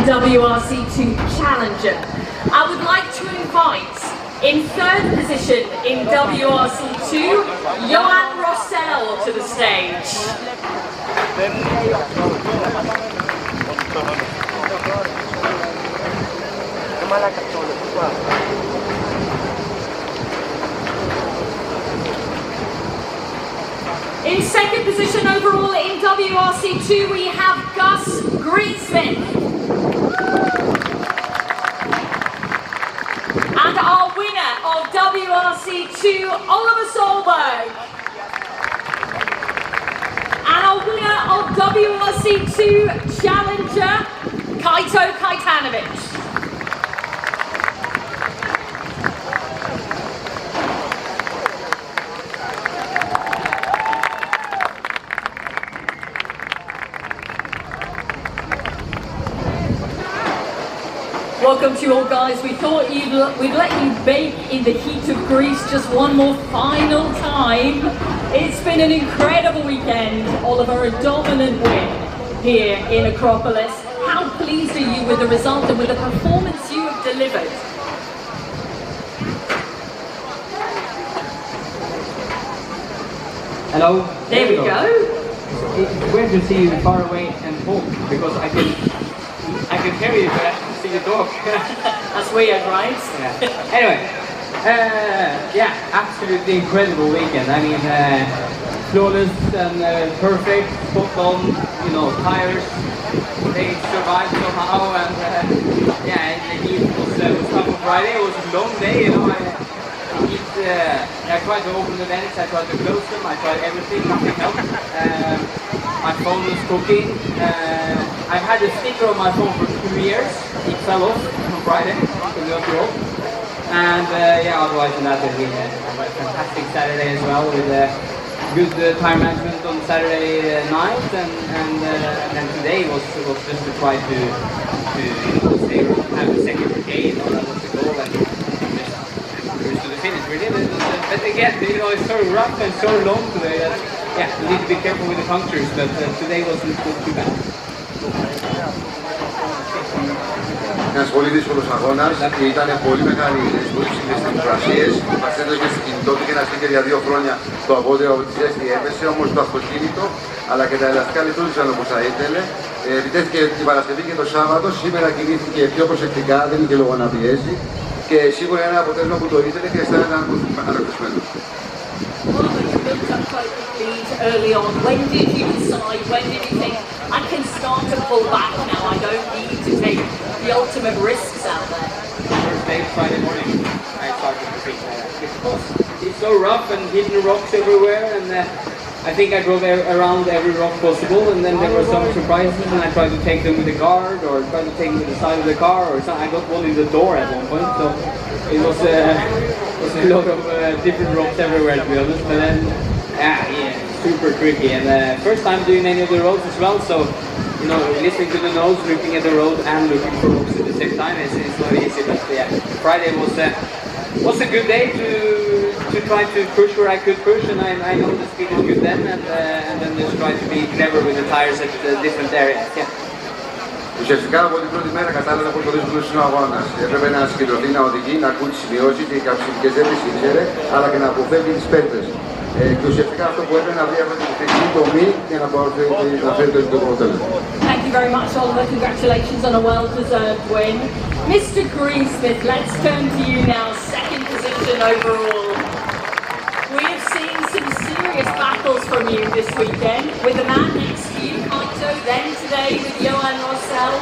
WRC2 challenger. I would like to invite, in third position in WRC2, Johan Rossell to the stage. In second position overall in WRC2, we have Gus Greensmith. And our winner of WRC2, Oliver Solberg. And our winner of WRC2 Challenger, Kaito Kaitanovic. Welcome to you all, guys. We thought we'd let you bake in the heat of Greece just one more final time. It's been an incredible weekend. Oliver, a dominant win here in Acropolis. How pleased are you with the result and with the performance you have delivered? Hello. There we go. It's weird to see you far away and home because I can hear you, but I can see the dog. That's weird, right? Yeah. Anyway, yeah, absolutely incredible weekend. I mean, flawless and perfect, spot on, you know, tires. They survived somehow, and yeah, the heat was tough on Friday. It was a long day, you know. I tried to open the vents, I tried to close them, I tried everything, nothing helped. My phone was cooking. I've had a sticker on my phone for 2 years. It fell off on Friday, and yeah, otherwise than that, we had a fantastic Saturday as well with good time management on Saturday night, and then today was just to try to have a second brigade. That was the goal, and just to the finish. We did it, but again, you know, it's so rough and so long today that yeah, we need to be careful with the punctures, but today wasn't too bad. Ένας πολύ δύσκολος αγώνας και ήταν πολύ μεγάλη εισβολή στις θερμοκρασίες. Ο καθένας είχε στο κινητό του και ένα στίκερ για 2 χρόνια το αγώδιο από τη ζέστη έπεσε, όμως το αυτοκίνητο αλλά και τα ελαστικά λειτουργήσαν όπως θα ήθελε. Επιτέθηκε την Παρασκευή και το Σάββατο, σήμερα κινήθηκε πιο προσεκτικά, δεν είχε λόγο να πιέσει και σίγουρα ένα αποτέλεσμα που το ήθελε και αισθάνεται ανακουφισμένο. Early on, when did you decide, when did you think, I can start to pull back now, I don't need to take the ultimate risks out there? First day, Friday morning, I started to think because it's so rough and hidden rocks everywhere, and I think I drove around every rock possible, and then there were some surprises, and I tried to take them with the guard, or tried to take them with the side of the car, or something. I got one in the door at one point, so it was a lot of different rocks everywhere, to be honest, but then, yeah, super tricky, and first time doing any of the roads as well, so, you know, listening to the nose, looking at the road, and looking for rocks at the same time, it's not easy, but yeah, Friday was a good day to try to push where I could push, and I know the speed is good then, and then just try to be clever with the tires at different areas. Yeah. Ουσιαστικά από την πρώτη μέρα κατάλαβα πόσο δύσκολος είναι ο αγώνας. Έπρεπε να συγκεντρωθεί, να οδηγεί, να ακούει τις σημειώσεις και οι καψιμικές δεν τις ήξερε, αλλά και να αποφεύγει τις πέρδες. Και ουσιαστικά αυτό που έπρεπε να βρει αυτή τη κριτική τομή για να φέρει το ειδικό αποτέλεσμα. Thank you very much, Oliver. Congratulations on a well-deserved win. Mr. Greensmith, let's turn to you now. Second position overall. We have seen some serious battles from you this weekend. With the man next to you, Kaito, then today with Johan Rossell.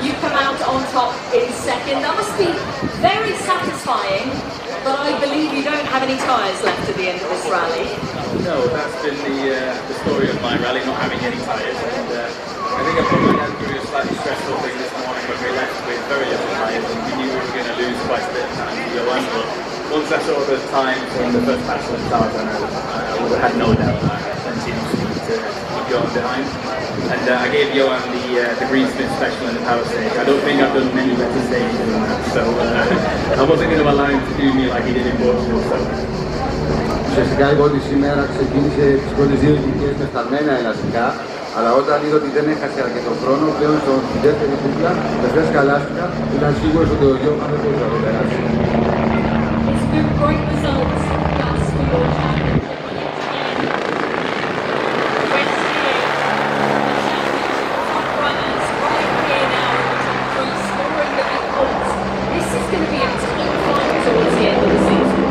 You come out on top in second. That must be very satisfying, but I believe you don't have any tyres left at the end of this rally. No, that's been the story of my rally, not having any tyres. And I think I probably had through a slightly stressful thing this morning when we left with very little tyres, and we knew we were going to lose quite a bit of time to Johan. But once I saw the time from the first pass on the start, I had no doubt that I had plenty of speed to keep Johan behind. And I gave Johan the Greensmith special in the power stage. I don't think I've done many better stages than that, so I wasn't going to allow him to do me like he did in Portugal. So. Ουσιαστικά η Βόλτη σήμερα ξεκίνησε τις πρώτες 2 γυναίκες με φταμμένα ελαστικά Αλλά όταν είδε ότι δεν έχασε αρκετό χρόνο, πλέον στη δεύτερη κούκλα, με φρέσκα λάστιχα, ήταν σίγουρος ότι ο Γιώργος δεν μπορούσε να το περάσει. It's been great results, Gus, for your champion. Runners right here now in the top three, scoring the big points. This is going to be a tight fight towards the end of the season.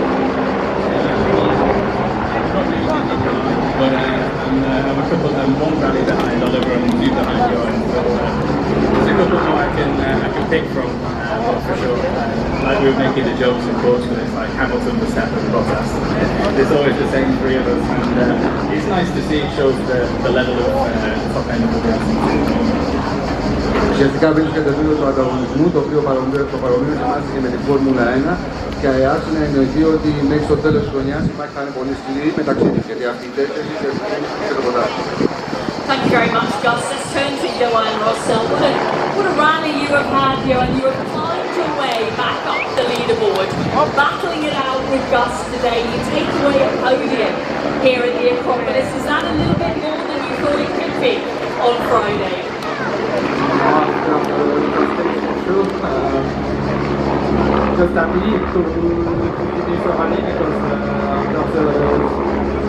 But I'm a couple of one rally behind Oliver and two behind Johan. So there's a couple more I can pick from, for sure. Like we were making the jokes in Portugal, it's like Hamilton, Verstappen, Bottas. There's always the same three of us, and it's nice to see. It shows the level of top end of the racing. Ουσιαστικά βρίσκεται το επίπεδο του ανταγωνισμού, το οποίο παρομοίωσε μάλιστα και με τη Φόρμουλα 1 και άρχισε να εννοηθεί ότι μέχρι το τέλος της χρονιάς υπάρχει θα είναι πολύ σκληρή μεταξύ τους, γιατί αυτοί οι τέσσερις και το πρωτάθλημα. Thank you very much, Gus. Let's turn to Johan Rossell. What a rally you have had, Johan. You have climbed your way back up the leaderboard, battling it out with Gus today. You take away a podium here at the Acropolis. Is that a little bit more than you thought it could be on Friday? Just happy to finish the rally because after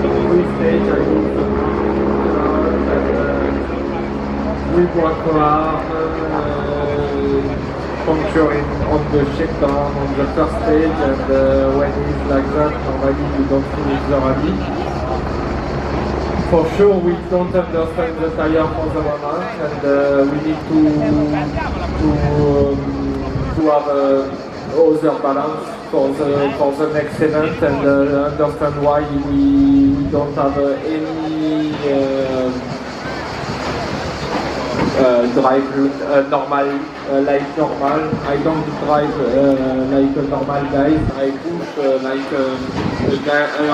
the free stage I moved we worked hard, puncturing on the shakedown on the first stage, and when it's like that normally you don't finish the rally. For sure, we don't understand the tire for the moment, and we need to have other balance for the next event, and understand why we don't have any drive normal like normal. I don't drive like a normal guy. I push like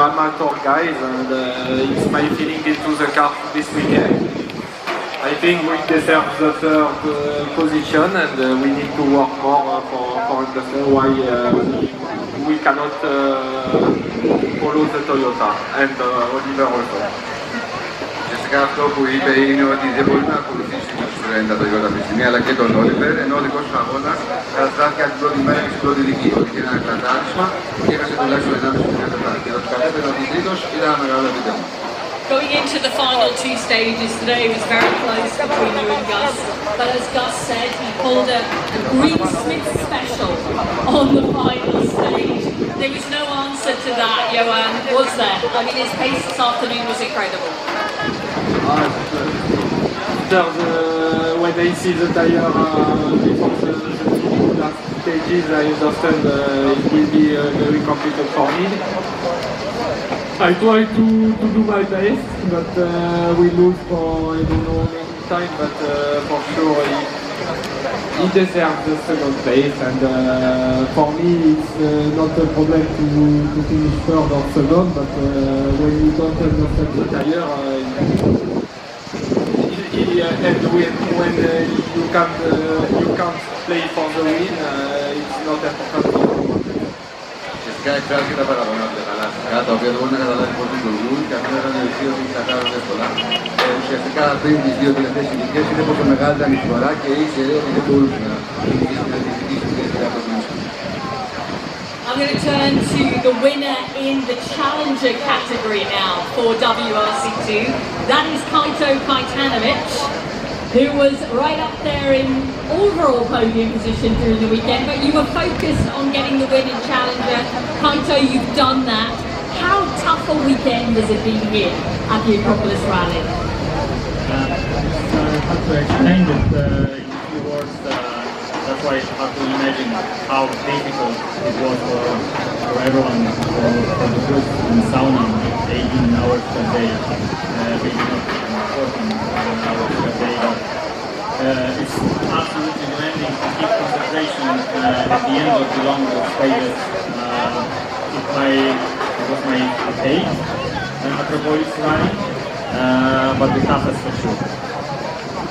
amateur guys, and it's my feeling into the car this weekend. I think we deserve the third position, and we need to work more for understand why we cannot follow the Toyota and Oliver also. Ουσιαστικά αυτό που είπε είναι ότι δεν μπορεί να ακολουθήσει τους 90 Toyota αυτή τη στιγμή, αλλά και τον Όλιβερ, ενώ ο δικός του αγώνας καταστράφηκε από την πρώτη μέρα και στην πρώτη δική. Ότι είχε ένα κρατάρισμα και έχασε τουλάχιστον 1,5 λεπτά. Και το ότι κατέφερε ότι τρίτος ήταν ένα μεγάλο επιτεύγμα. Going into the final two stages today was very close between you and Gus, but as Gus said, he pulled a Green Smith special on the final stage. There was no answer to that, Johan, was there? I mean, his pace this afternoon was incredible. When I see the tire before the two last stages, I understand it will be very complicated for me. I try to do my best, but we lose for I don't know many time, but for sure he deserves the second place, and for me it's not a problem to finish third or second, but when you don't understand the tire, and when you can't play for the win, it's not important. Ουσιαστικά εκφράζει και τα παραπάνω από τα γαλάζια, τα οποία δεν μπορεί να καταλάβει πώς λειτουργούν και αυτό ήταν ευθύο ότι τα κάνουν εύκολα. Ουσιαστικά πριν τις δύο τελευταίες ηλικίες είδε πόσο μεγάλη ήταν η φορά και ήξερε ότι δεν μπορούσε να διεκδικήσει την σειρά από την ίσχυ. I'm going to turn to the winner in the Challenger category now for WRC2. That is Kaito Kaitanovic, who was right up there in overall podium position during the weekend, but you were focused on getting the win in Challenger. Kaito, you've done that. How tough a weekend has it been here at the Acropolis Rally? It's hard to explain it in few words. That's why it's hard to imagine how difficult it was for everyone, for the group in sauna, 18 hours per day, maybe not 14 hours per day. It's absolutely demanding to keep concentration at the end of the long stages. It was my 8th Acropolis rally, but the toughest for sure.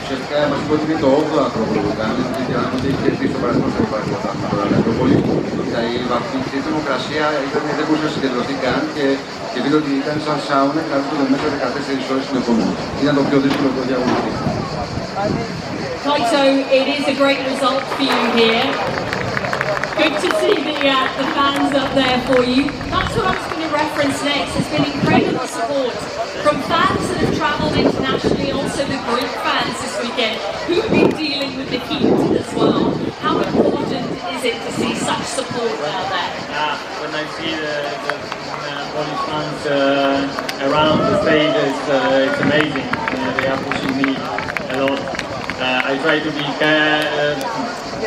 Ουσιαστικά μας είπε ότι είναι το 8ο Ακρόπολο που κάνει, γιατί αν δεν είχε κερδίσει το παρελθόν θα υπάρχει το θαύμα τώρα. Το πολύ η βαθμική θερμοκρασία δεν μπορούσε να συγκεντρωθεί καν και видно ότι ήταν σαν σάουνα και να βρίσκονται μέσα 14 ώρες στην επόμενη. Ήταν το πιο δύσκολο το διαγωνιστή. Kaito, it is a great result for you here. Good to see the fans up there for you. That's what I was going to reference next. There's been incredible support from fans that have travelled internationally, also the Greek fans this weekend, who've been dealing with the heat as well. How important is it to see such support out there? When I see the Polish fans around the stage, it's amazing. They are pushing me a lot. I try to be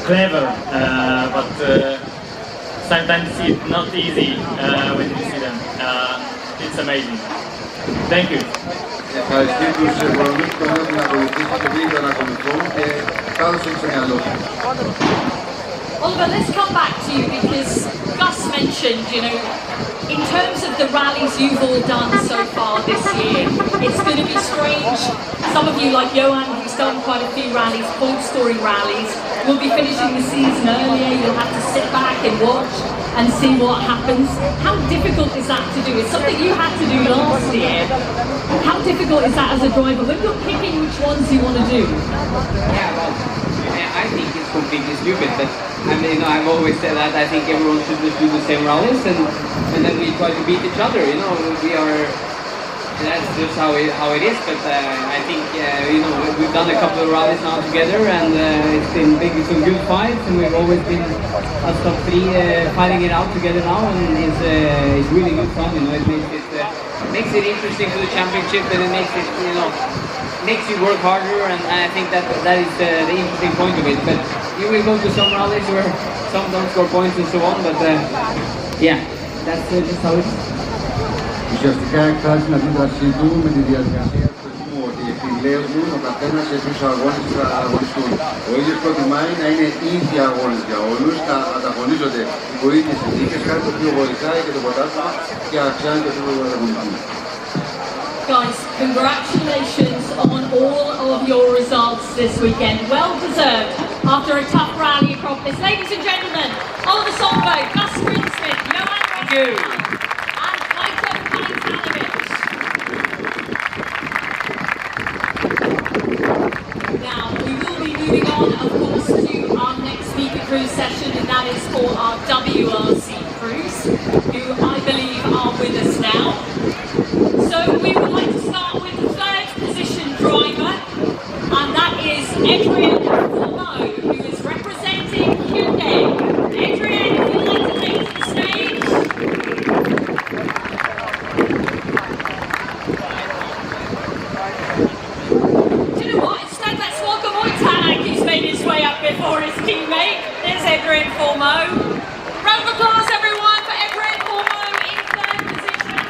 clever, but sometimes it's not easy when you see them. It's amazing. Thank you. Ευχαριστώ τους πολεμικούς που έχουν ακολουθήσει και πήγαν να ακολουθούν και κάδωσαν στο μυαλό του. Oliver, let's come back to you because Gus mentioned, in terms of the rallies you've all done so far this year, it's going to be strange. Some of you, like Johan, who's done quite a few rallies, point scoring rallies, will be finishing the season earlier. You'll have to sit back and watch and see what happens. How difficult is that to do? It's something you had to do last year. How difficult is that as a driver when you're picking which ones you want to do? Yeah, well, I think it's completely stupid, but I've always said that I think everyone should just do the same rallies and then we try to beat each other, that's just how it is, but I think, we've done a couple of rallies now together and it's been some good fights and we've always been as top three fighting it out together now and it's really good fun, it makes it interesting for the championship and it makes it, makes you work harder and I think that is the interesting point of it, but you will go to some rallies where some don't score points and so on, but yeah, that's just how it is. Ουσιαστικά εκφράζει την αντίδρασή του με τη διαδικασία του θεσμού ότι επιλέγουν ο καθένας σε ποιους αγώνες θα αγωνιστούν. Ο ίδιος προτιμάει να είναι ίδιοι αγώνες για όλους, να ανταγωνίζονται υπό ίδιες συνθήκες, κάτι το οποίο βοηθάει και το πρωτάθλημα και αυξάνει το επίπεδο του αγωνισμού. Guys, congratulations on all of your results this weekend. Well deserved after a tough rally Acropolis. Ladies and gentlemen, Oliver Solberg, Gus Greensmith, Johan Regu, and Kaito Kaintanovich. Now, we will be moving on, of course, to our next speaker cruise session, and that is for our WRC crews, who I believe are with us now. So we would like to start with the third position driver, and that is Adrian Formeau, who is representing Hyundai. Adrian, if you'd like to take to the stage. Do you know what? Instead, let's welcome Oitanak, who's made his way up before his teammate. There's Adrian Formeau. Round of applause, everyone, for Adrian Formeau in third position.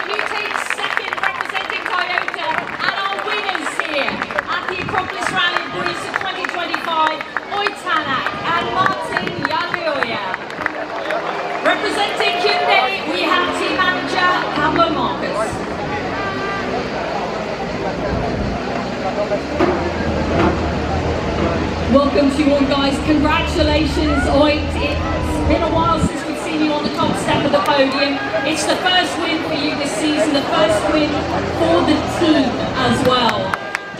Who takes second representing Toyota, and our winners here at the Acropolis Rally of Greece of 2025, Oitanak and Martin Yalioya. Representing Hyundai, we have team manager Pablo Marcus. Welcome to you all, guys. Congratulations, Oit. It's been a while since we've seen you on the top step of the podium. It's the first win for you this season, the first win for the team as well.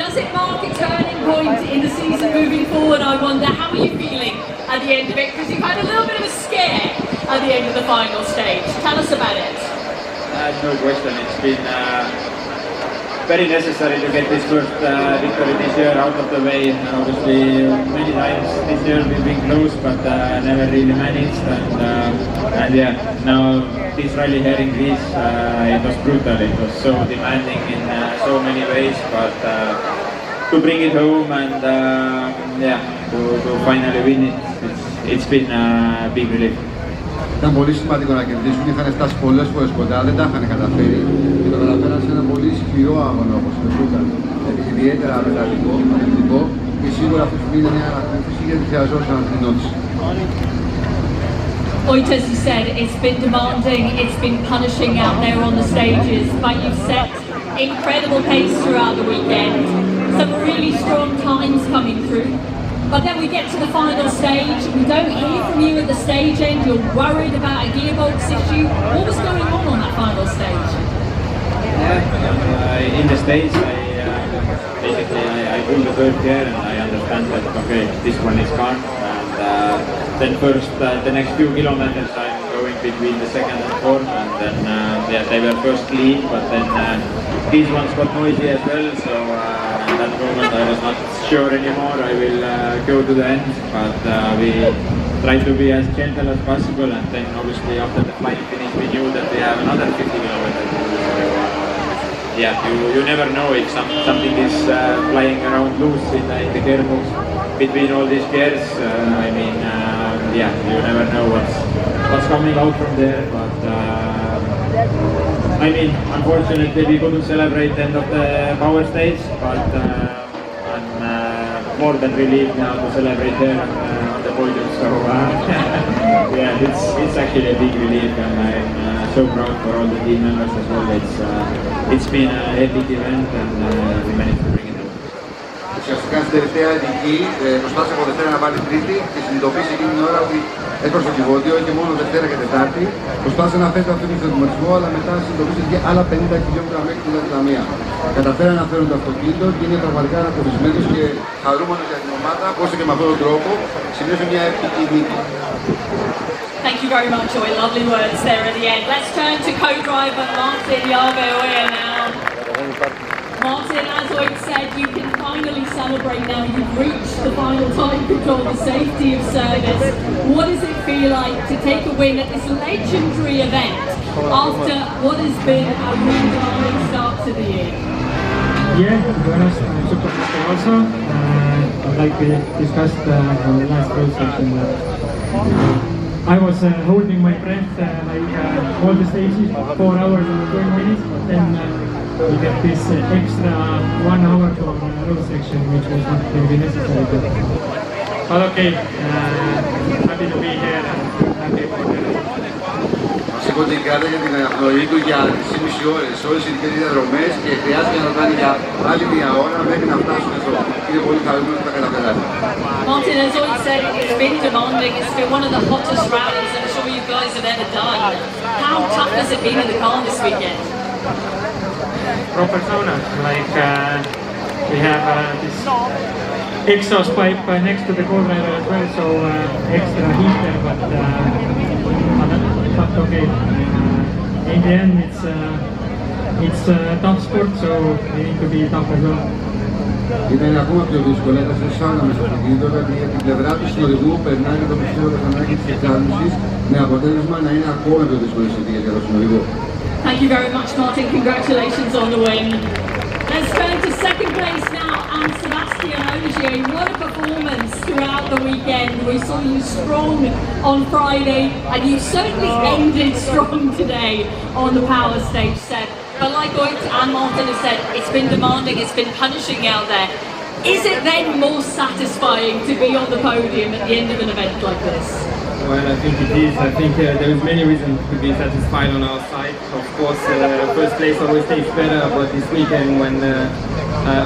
Does it mark a turning point in the season moving forward, I wonder? How are you feeling at the end of it? Because you've had a little bit of a scare at the end of the final stage. Tell us about it. No question. It's been very necessary to get this first victory this year out of the way. And obviously, many times this year we've been close, but never really managed. And yeah, now this rally here in Greece, it was brutal. It was so demanding in so many ways, but to bring it home and to finally win it, it's been a big relief. Ήταν πολύ σημαντικό να κερδίσουν, είχαν φτάσει πολλές φορές κοντά, δεν τα είχαν καταφέρει και το καταφέραν σε ένα πολύ σκληρό αγώνα όπως το Μπούκαν. Ιδιαίτερα μεταλλικό και σίγουρα αυτή τη στιγμή είναι μια ανακούφιση γιατί χρειαζόταν την ενότηση. Oit, as you said, it's been demanding, it's been punishing out there on the stages, but you've set incredible pace throughout the weekend. Some really strong times coming through. But then we get to the final stage, we don't hear from you at the stage end, you're worried about a gearbox issue. What was going on that final stage? In the States, I pull the third gear and I understand that, okay, this one is gone. And then first, the next few kilometers I'm going between the second and fourth, and then they were first clean, but then these ones got noisy as well, so at that moment I was not sure anymore. I will go to the end, but we tried to be as gentle as possible, and then obviously after the flying finish we knew that we have another 50 kilometers. Yeah, you never know if something is flying around loose in the gearbox between all these gears. I mean, yeah, you never know what's coming out from there. But I mean, unfortunately, we couldn't celebrate the end of the power stage. But I'm more than relieved now to celebrate there on the podium. So yeah, it's actually a big relief, and I'm so proud for all the team members as well. It's been an epic event, and we managed to bring it up. Ουσιαστικά στην τελευταία ειδική προσπάθησε από Δευτέρα να βάλει Τρίτη και συνειδητοποίησε εκείνη την ώρα ότι έκρωσε το κυβότιο και μόνο Δευτέρα και Τετάρτη. Προσπάθησε να θέσει αυτόν τον αυτοματισμό, αλλά μετά συνειδητοποίησε ότι άλλα 50 χιλιόμετρα μέχρι την Λαμία. Καταφέραν να φέρουν το αυτοκίνητο και είναι πραγματικά ανακουφισμένος και χαρούμενος για την ομάδα, όσο και με αυτόν τον τρόπο σημείωσε μια επική νίκη. Thank you very much, Joy. Lovely words there at the end. Let's turn to co-driver Martin Järveoja now. Martin, as I said, you can finally celebrate now. You've reached the final time control, the safety of service. What does it feel like to take a win at this legendary event after what has been a really demanding start to the year? Yeah, to be honest, I'm super happy also. Like we discussed on the last road section, I was holding my breath all the stages, 4 hours and 20 minutes, but then we get this extra 1 hour for road section, which was not really necessary. But okay, happy to be here and happy to be here. Σήκω την κάρτα για την αναπνοή του για 3,5 ώρες, όλες οι ειδικές διαδρομές και χρειάστηκε να το κάνει για άλλη μια ώρα μέχρι να φτάσουν εδώ. Είναι πολύ χαρούμενο που τα καταφέρατε. Martin, as I said, it's been demanding. It's been one of the hottest rallies I'm sure you guys have ever done. How tough has it been in the car this weekend? Proper sauna, like we have this exhaust pipe next to the co-driver as well, so extra heater, but okay. In the end, it's a tough sport, so we need to be tough as well. Ήταν ακόμα πιο δύσκολο, έχασε σάουνα μέσα στο κινητό, γιατί για την πλευρά του συνοδηγού περνάει και το μισθό της ανάγκης της εκκάλυψης, με αποτέλεσμα να είναι ακόμα πιο δύσκολες συνθήκες για τον συνοδηγό. Thank you very much, Martin. Congratulations on the win. Let's turn to second place now, and Sebastian Ogier. What a performance throughout the weekend. We saw you strong on Friday, and you certainly ended strong today on the power stage set. But like Oit and Martin have said, it's been demanding, it's been punishing out there. Is it then more satisfying to be on the podium at the end of an event like this? Well, I think it is. I think there is many reasons to be satisfied on our side. Of course, first place always tastes better, but this weekend when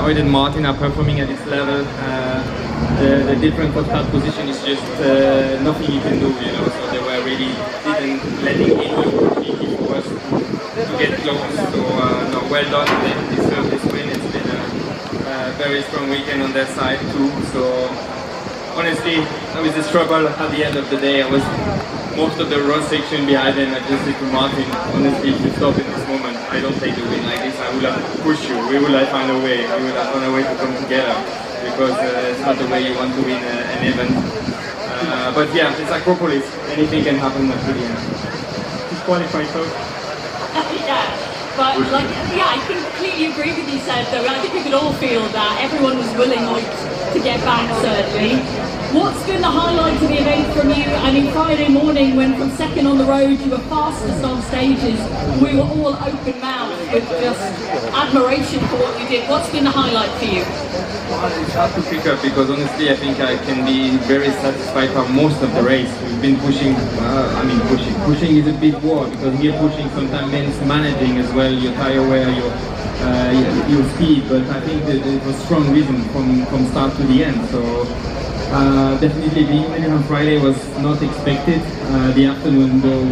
Oid and Martin are performing at this level, the difference for start position is just nothing you can do, you know. So they were really didn't letting in the opportunity for us to get close. So no, well done. They deserve this win. It's been a very strong weekend on their side too. So honestly, I was a struggle at the end of the day. I was most of the road section behind, and I just said to Martin, honestly, if you stop in this moment, I don't take the win like this. I will have pushed you. We will have found a way. We will have found a way to come together, because it's not the way you want to win an event. But yeah, it's Acropolis. Anything can happen at the end. Disqualified, so. Yeah, but like, yeah, I completely agree with you, Seb, though. I think we could all feel that everyone was willing to get back, certainly. What's been the highlight of the event from you? I mean, Friday morning, when from second on the road, you were fastest on stages, we were all open-mouthed with just admiration for what you did. What's been the highlight for you? Well, it's hard to pick up, because honestly I think I can be very satisfied for most of the race. We've been pushing, pushing is a big word, because here pushing sometimes means managing as well your tire wear, your speed, but I think that it was strong rhythm from start to the end. So Definitely being there on Friday was not expected. The afternoon though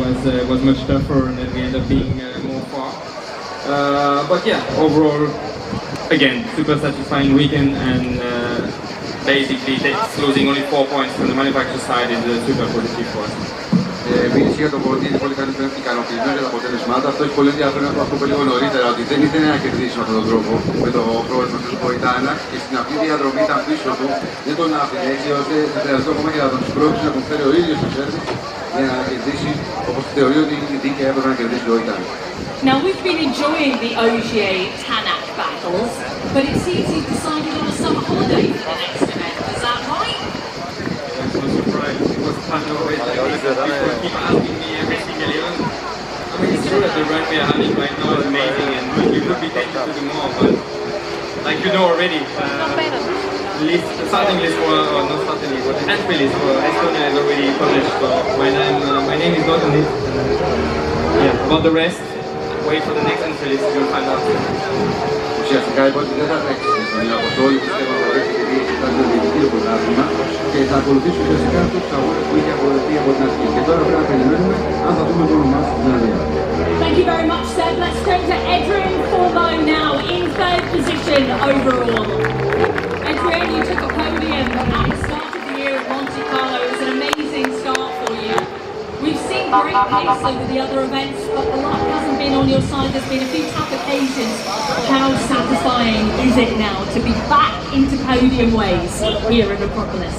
was much tougher, and then we ended up being more far. But yeah, overall, again, super satisfying weekend, and basically losing only 4 points from the manufacturer side is super positive for us. Μίλησε για το πόντι, είναι πολύ καλή πέμπτη, ικανοποιημένο για τα αποτελέσματα. Αυτό έχει πολύ ενδιαφέρον από αυτό που λίγο νωρίτερα, ότι δεν ήθελε να κερδίσει με αυτόν τον τρόπο με το πρόβλημα του Ποϊτάνα και στην απλή διαδρομή ήταν πίσω του. Δεν τον άφηνε έτσι ώστε θα χρειαστεί ακόμα και να τον σπρώξει να τον φέρει ο ίδιος στο σέρβις για να κερδίσει όπως θεωρεί ότι η δίκαια έπρεπε να κερδίσει ο Ιτάνα. Now we've been enjoying the Ogier-Tanak battles, but it seems you've decided on a summer holiday for the next event. Is that right? I'm so surprised. It was PANΩ always like this. People keep asking me every single event. I mean, it's true that the run we are having right now is amazing, and you could be tempted to do more, but like you know already, the starting list for, or not starting list, but the entry list for Estonia is already published, so my name is not on it. Yeah, about the rest, wait for the next entry list, you'll find out. Ουσιαστικά είπα ότι δεν θα τρέξει στην Εστονία, όπως όλοι πιστεύω ότι έχει κερδίσει το διαιτητήριο πρωτάθλημα και θα ακολουθήσει ουσιαστικά αυτούς τους αγώνες που είχε αποδεχτεί από την αρχή. Και τώρα πρέπει να περιμένουμε αν θα δούμε το όνομά του στην Ιταλία. Thank you very much, Seb. Let's turn to Adrian Formo now in third position overall. Adrian, you took a podium at the start of the year at Monte Carlo. It was an amazing start for you. We've seen great pace over the other events, but the luck hasn't been on your side. There's been a few tough occasions. How satisfying is it now to be back into podium ways here at Acropolis?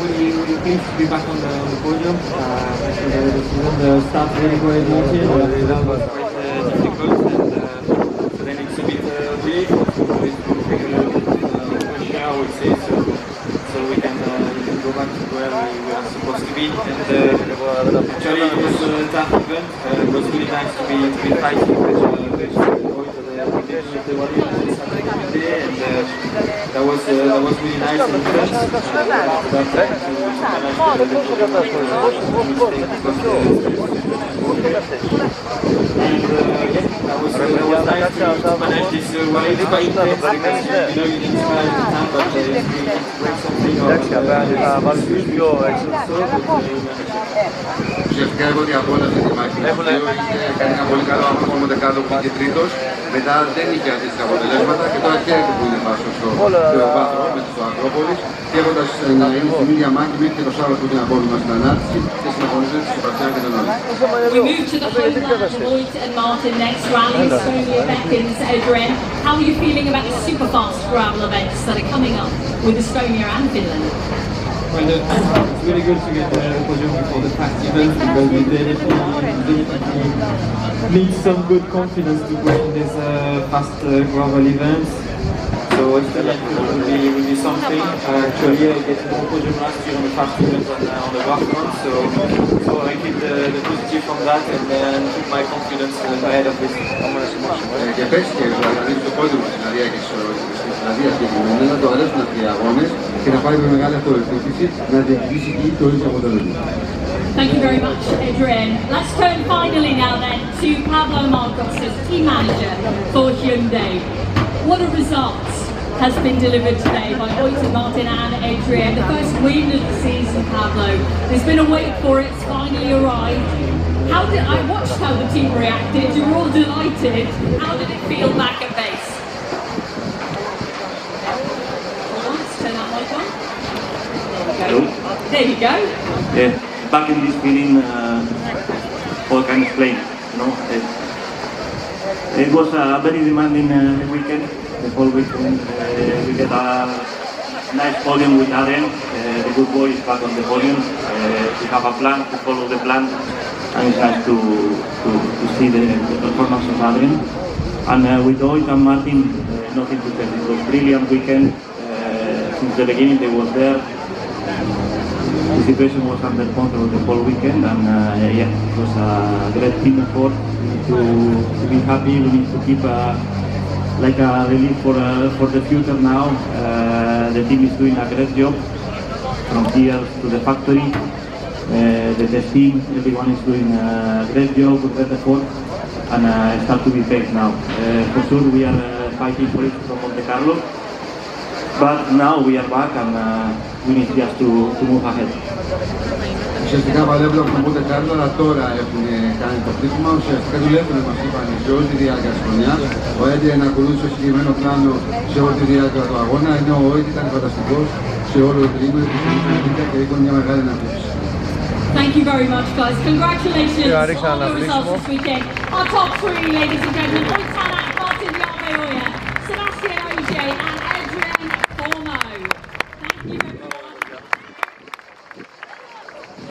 We're pleased to be back on the podium. The start really great motive. That was quite difficult, and so then it's a bit relief also to bring a little bit fresh air, I would say, so we can go back to where we are supposed to be. And actually it was a tough event. It was really nice to be fighting with and that was really nice and intense. That was nice to manage this well. It's quite intense because you need to manage the time, but if you break something Ουσιαστικά εγώ ότι από όλα αυτή τη μάχη είχε κάνει ένα πολύ καλό αγώνα με κάτω που είχε τρίτος. Μετά δεν είχε αντίστοιχα αποτελέσματα και τώρα χαίρεται που είναι πάνω στο βάθρο με το Acropolis και έχοντας να είναι στην ίδια μάχη μέχρι και το Σάββατο που είναι απόλυμα στην ανάρτηση και στην αγωνιστή της Σεπαστιάν και τον Όλη. We move to the homeland of Lloyd and Martin next rally, Estonia beckons Adrian. How are you feeling about the super fast gravel events that are coming up with Estonia and Finland? Well, it's really good to get the podium before the fast event because we definitely need some good confidence to go in these fast gravel events. So I feel like it will be something. Actually, I get more podium last year on the fast event on the rough run, so I keep the positive from that and then keep my confidence ahead of this. Και πέσει και δηλαδή στο πόντιο στην Αρία και στην Φιλανδία συγκεκριμένα να το αρέσουν αυτοί οι αγώνες και να πάρει με μεγάλη αυτοεπίθεση να διεκδικήσει και το ίδιο αποτέλεσμα. Thank you very much, Adrian. Let's turn finally now then to Pablo Marcos as team manager for Hyundai. What a result has been delivered today by Oyton Martin and Adrian. The first win of the season, Pablo. There's been a wait for it, it's finally arrived. I watched how the team reacted. You were all delighted. How did it feel back at base? Let's turn that mic on. Hello. There you go. Yeah, back in this feeling, all can explain. You know, it was a very demanding weekend. The whole weekend we get a nice podium with Aren. The good boy is back on the podium. We have a plan to follow the plan, and it's nice to see the performance of Aren. And with Oyton Martin, nothing to tell. It was a brilliant weekend. Since the beginning they was there. The situation was under control the whole weekend, and yeah, it was a great team effort. To be happy, we need to keep like a relief for the future now. The team is doing a great job from here to the factory. The team, everyone is doing a great job, great effort, and start to be paid now. For sure, we are fighting for it from Monte Carlo. But now we are back and we need just to move ahead. Ουσιαστικά παλεύουν από πότε κάνουν, αλλά τώρα έχουν κάνει το πλήγμα. Ουσιαστικά δουλεύουν, μας είπαν, σε όλη τη διάρκεια της χρονιάς. Ο Έντιαν ακολούθησε το συγκεκριμένο πλάνο σε όλη τη διάρκεια του αγώνα, ενώ ο Έντιαν ήταν φανταστικός σε όλο το τρίμηνο και είχε μια μεγάλη ανάπτυξη. Thank you very much, guys. Congratulations on the results this weekend. Our top three, ladies and gentlemen.